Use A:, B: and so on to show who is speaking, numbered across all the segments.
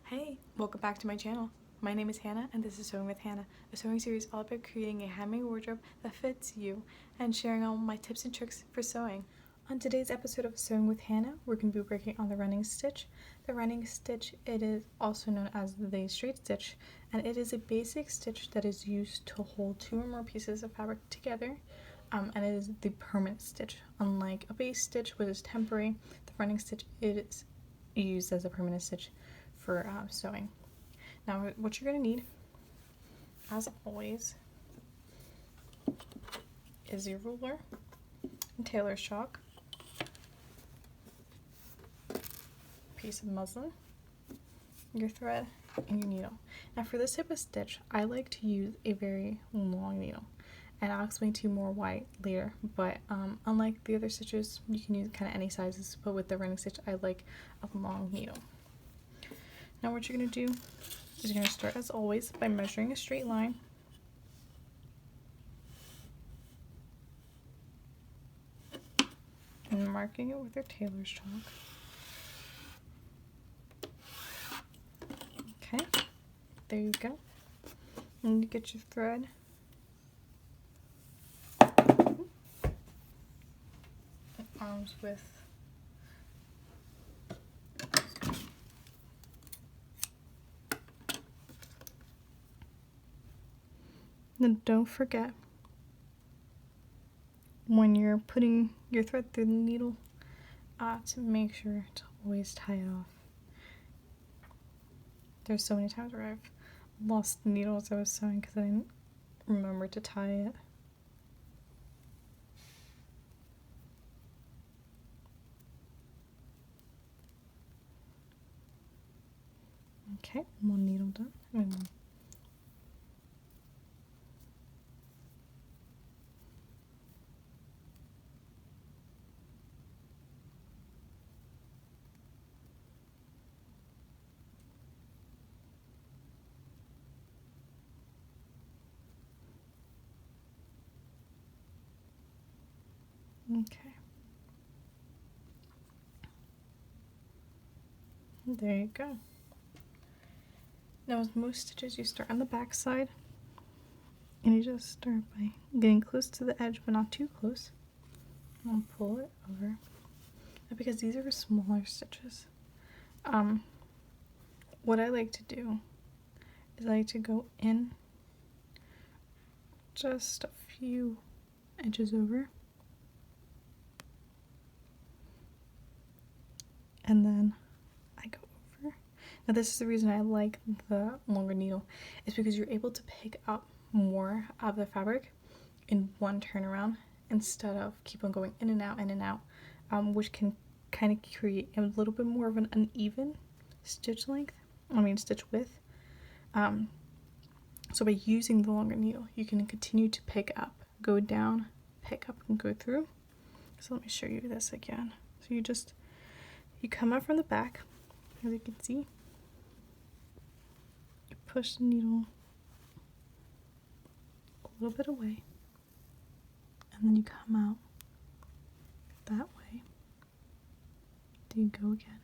A: Hey, welcome back to my channel. My name is Hannah and this is Sewing with Hannah, a sewing series all about creating a handmade wardrobe that fits you and sharing all my tips and tricks for sewing. On today's episode of Sewing with Hannah, we're going to be working on the running stitch. The running stitch, it is also known as the straight stitch, and it is a basic stitch that is used to hold two or more pieces of fabric together, and it is the permanent stitch. Unlike a base stitch, which is temporary, the running stitch is used as a permanent stitch for sewing. Now what you're going to need, as always, is your ruler and tailor's chalk, piece of muslin, your thread, and your needle. Now for this type of stitch, I like to use a very long needle, and I'll explain to you more why later, but unlike the other stitches, you can use kind of any sizes, but with the running stitch, I like a long needle. Now what you're going to do is you're going to start, as always, by measuring a straight line. And marking it with your tailor's chalk. Okay, there you go. And you get your thread. Arms width. Then don't forget, when you're putting your thread through the needle, to make sure to always tie it off. There's so many times where I've lost the needle as I was sewing because I didn't remember to tie it. Okay, one needle done. Okay. There you go. Now with most stitches, you start on the back side, and you just start by getting close to the edge, but not too close. And pull it over. Now, because these are smaller stitches, what I like to do is I like to go in just a few edges over, and then I go over. Now this is the reason I like the longer needle, is because you're able to pick up more of the fabric in one turnaround instead of keep on going in and out, which can kind of create a little bit more of an uneven stitch width. So by using the longer needle, you can continue to pick up, go down, pick up, and go through. So let me show you this again. So you come up from the back, as you can see. You push the needle a little bit away, and then you come out that way. Then you go again.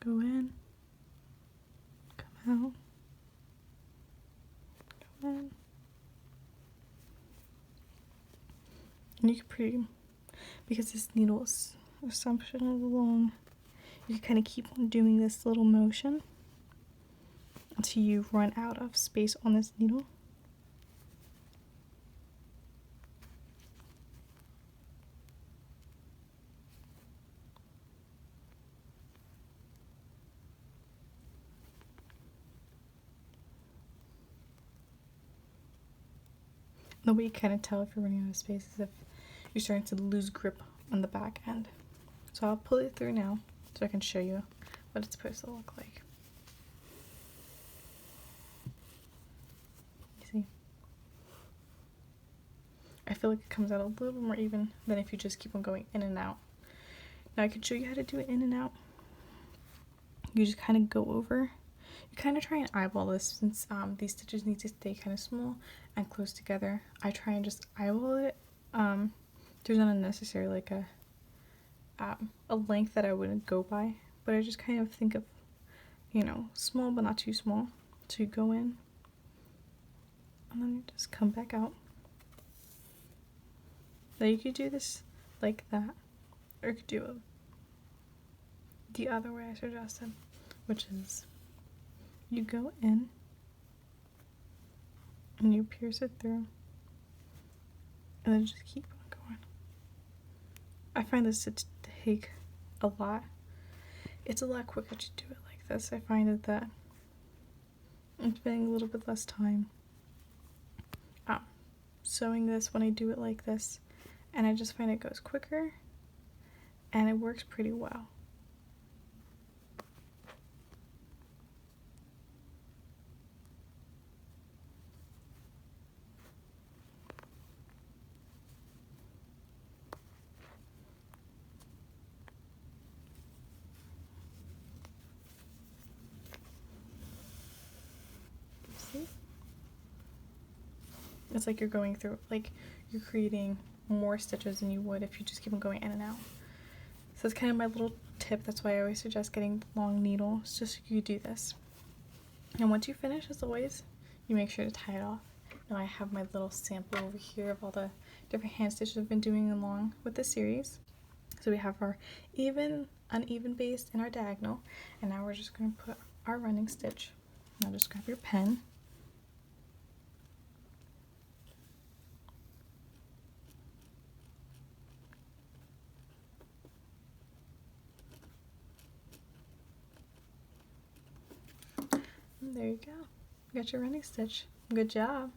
A: Go in, come out, go in. And you can because this needle is assumption long, you can kind of keep on doing this little motion until you run out of space on this needle. The way you kind of tell if you're running out of space is if you're starting to lose grip on the back end. So I'll pull it through now so I can show you what it's supposed to look like. You see? I feel like it comes out a little more even than if you just keep on going in and out. Now I can show you how to do it in and out. You just kind of go over. You kind of try and eyeball this since these stitches need to stay kind of small and close together. I try and just eyeball it. There's not necessarily like a length that I wouldn't go by, but I just kind of think of, you know, small but not too small. So you go in and then you just come back out. Now you could do this like that, or you could do it the other way I suggested, which is you go in and you pierce it through and then just keep on going. I find this to take a lot. It's a lot quicker to do it like this. I find that I'm spending a little bit less time sewing this when I do it like this, and I just find it goes quicker and it works pretty well. See? It's like you're going through, like you're creating more stitches than you would if you just keep on going in and out. So that's kind of my little tip. That's why I always suggest getting long needles, just so you do this. And once you finish, as always, you make sure to tie it off. Now I have my little sample over here of all the different hand stitches I've been doing along with the series. So we have our even, uneven base and our diagonal, and now we're just going to put our running stitch. Now just grab your pen. And there you go. You got your running stitch. Good job.